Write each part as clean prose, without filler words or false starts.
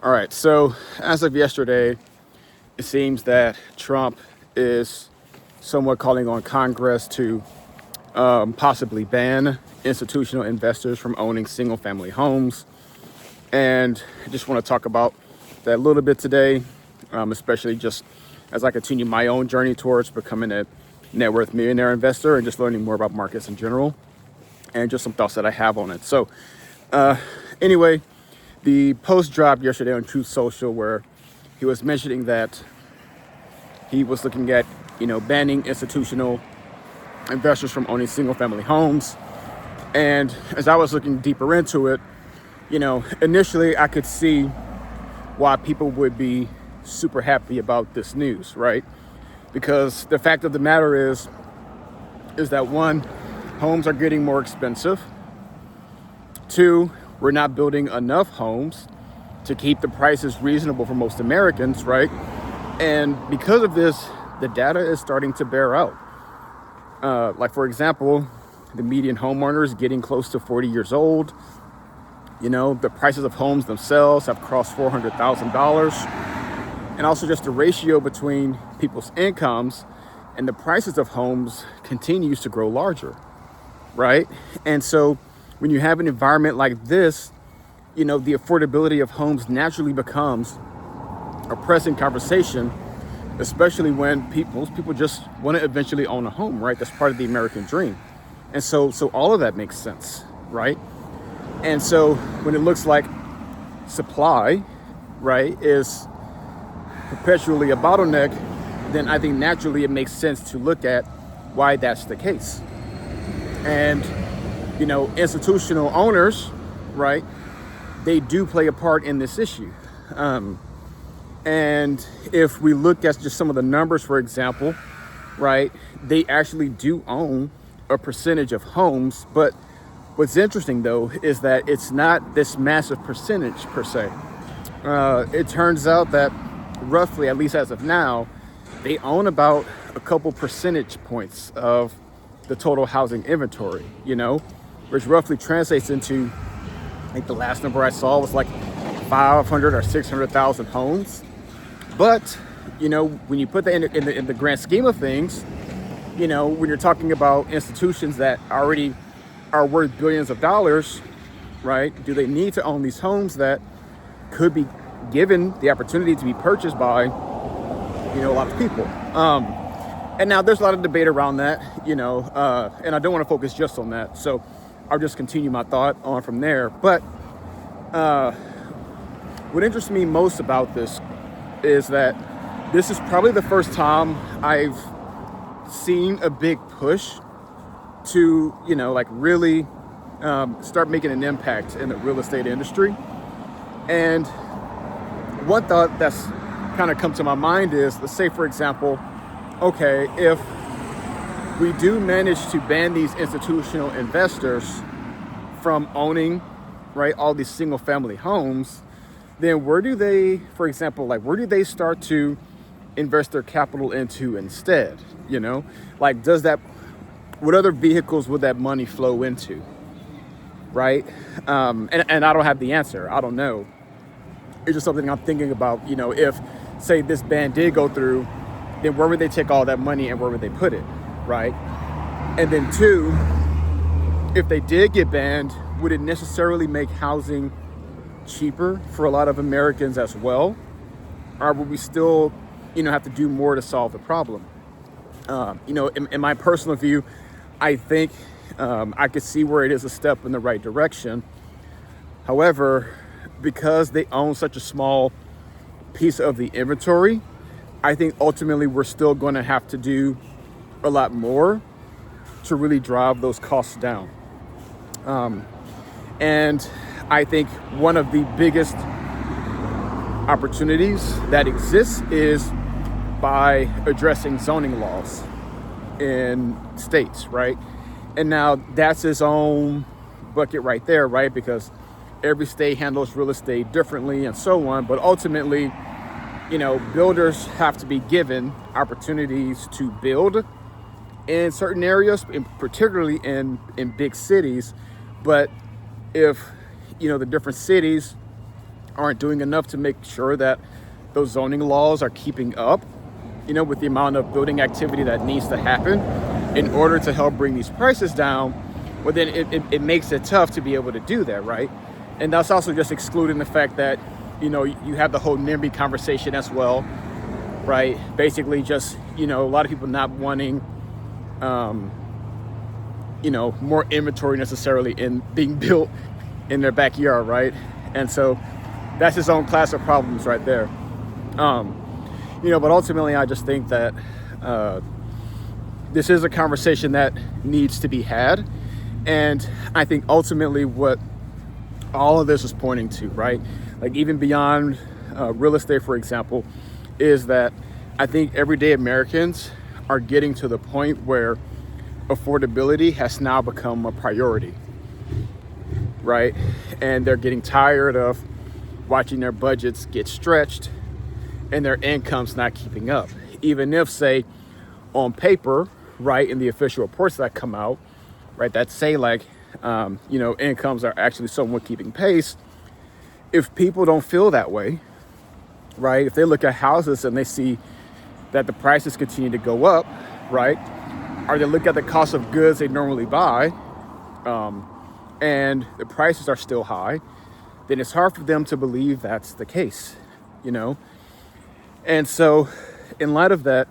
All right, so as of yesterday, it seems that Trump is somewhat calling on Congress to possibly ban institutional investors from owning single family homes. And I just want to talk about that a little bit today, especially just as I continue my own journey towards becoming a net worth millionaire investor and just learning more about markets in general and just some thoughts that I have on it. So, anyway, the post dropped yesterday on Truth Social where he was mentioning that he was looking at, banning institutional investors from owning single family homes. And as I was looking deeper into it, initially I could see why people would be super happy about this news, right? Because the fact of the matter is that one, homes are getting more expensive. Two, we're not building enough homes to keep the prices reasonable for most Americans, right? And because of this, the data is starting to bear out. Like, for example, the median homeowner is getting close to 40 years old. The prices of homes themselves have crossed $400,000. And also just the ratio between people's incomes and the prices of homes continues to grow larger, right? And so when you have an environment like this, the affordability of homes naturally becomes a pressing conversation, especially when most people just want to eventually own a home, right? That's part of the American dream. And so all of that makes sense, right? And so when it looks like supply, right, is perpetually a bottleneck, then I think naturally it makes sense to look at why that's the case. And, institutional owners, right, they do play a part in this issue. And if we look at just some of the numbers, for example, right, they actually do own a percentage of homes. But what's interesting, though, is that it's not this massive percentage per se. It turns out that roughly, at least as of now, they own about a couple percentage points of the total housing inventory, which roughly translates into, I think the last number I saw was like 500 or 600,000 homes. But, when you put that in the grand scheme of things, when you're talking about institutions that already are worth billions of dollars, right? Do they need to own these homes that could be given the opportunity to be purchased by, a lot of people? And now there's a lot of debate around that, and I don't want to focus just on that. So I'll just continue my thought on from there. But what interests me most about this is that this is probably the first time I've seen a big push to, really start making an impact in the real estate industry. And one thought that's kind of come to my mind is, let's say, for example, okay, if we do manage to ban these institutional investors from owning, right, all these single family homes, then where do they, for example, where do they start to invest their capital into instead? Does that, what other vehicles would that money flow into, right? And I don't have the answer. I don't know. It's just something I'm thinking about, if, say, this ban did go through, then where would they take all that money and where would they put it, right? And then two, if they did get banned, would it necessarily make housing cheaper for a lot of Americans as well? Or would we still, have to do more to solve the problem? In my personal view, I think I could see where it is a step in the right direction. However, because they own such a small piece of the inventory, I think ultimately we're still going to have to do a lot more to really drive those costs down. And I think one of the biggest opportunities that exists is by addressing zoning laws in states, right? And now that's its own bucket right there, right? Because every state handles real estate differently and so on. But ultimately, builders have to be given opportunities to build in certain areas, particularly in big cities. But if, the different cities aren't doing enough to make sure that those zoning laws are keeping up, with the amount of building activity that needs to happen in order to help bring these prices down, well, then it makes it tough to be able to do that, right? And that's also just excluding the fact that, you have the whole NIMBY conversation as well, right? Basically just, a lot of people not wanting, more inventory necessarily in being built in their backyard, right? And so that's its own class of problems right there. But ultimately I just think that this is a conversation that needs to be had. And I think ultimately what all of this is pointing to, right? Like even beyond real estate, for example, is that I think everyday Americans are getting to the point where affordability has now become a priority, right? And they're getting tired of watching their budgets get stretched and their incomes not keeping up. Even if, say, on paper, right, in the official reports that come out, right, that say like, incomes are actually somewhat keeping pace. If people don't feel that way, right, if they look at houses and they see that the prices continue to go up, right, or they look at the cost of goods they normally buy, and the prices are still high, then it's hard for them to believe that's the case, And so in light of that,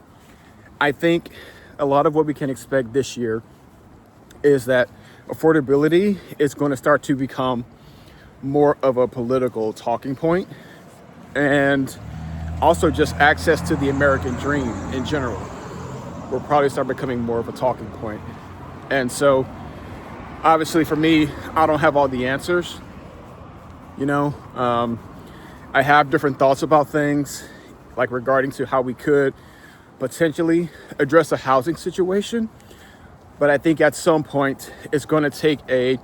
I think a lot of what we can expect this year is that affordability is going to start to become more of a political talking point, and also just access to the American dream in general will probably start becoming more of a talking point. And so obviously for me, I don't have all the answers. I have different thoughts about things, like regarding to how we could potentially address a housing situation. But I think at some point it's going to take a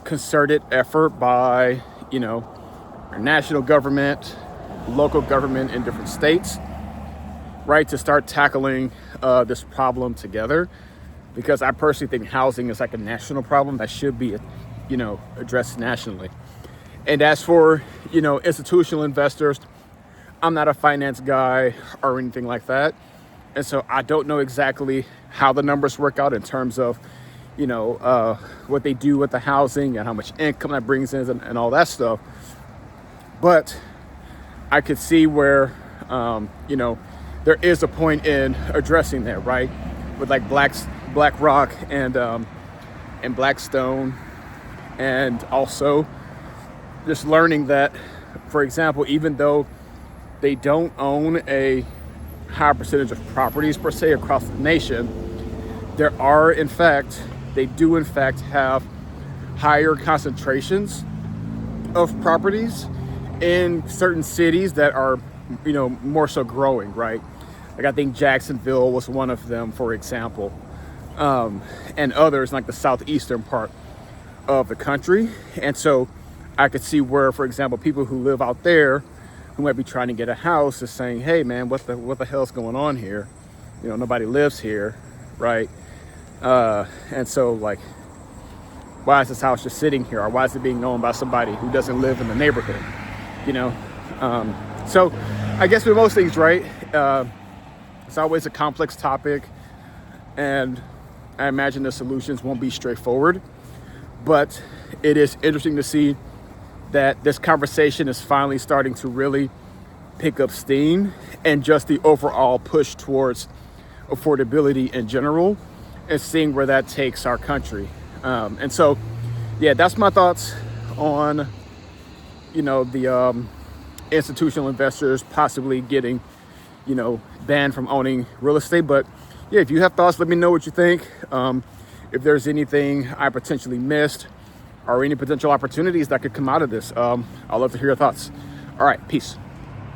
concerted effort by, our national government, local government in different states, right, to start tackling this problem together. Because I personally think housing is like a national problem that should be, addressed nationally. And as for, institutional investors, I'm not a finance guy or anything like that. And so I don't know exactly how the numbers work out in terms of, what they do with the housing and how much income that brings in and all that stuff. But I could see where, there is a point in addressing that, right? With like Blackrock and Blackstone, and also just learning that, for example, even though they don't own a high percentage of properties per se across the nation, they do in fact have higher concentrations of properties in certain cities that are, more so growing, right? Like I think Jacksonville was one of them, for example, and others like the southeastern part of the country. And so I could see where, for example, people who live out there who might be trying to get a house is saying, hey man, what the hell's going on here? Nobody lives here, right? And so like, why is this house just sitting here? Or why is it being owned by somebody who doesn't live in the neighborhood? So I guess with most things, right, it's always a complex topic, and I imagine the solutions won't be straightforward, but it is interesting to see that this conversation is finally starting to really pick up steam, and just the overall push towards affordability in general, and seeing where that takes our country. And so, yeah, that's my thoughts on, the institutional investors possibly getting, banned from owning real estate. But yeah, if you have thoughts, let me know what you think. If there's anything I potentially missed or any potential opportunities that could come out of this, I'd love to hear your thoughts. All right, peace.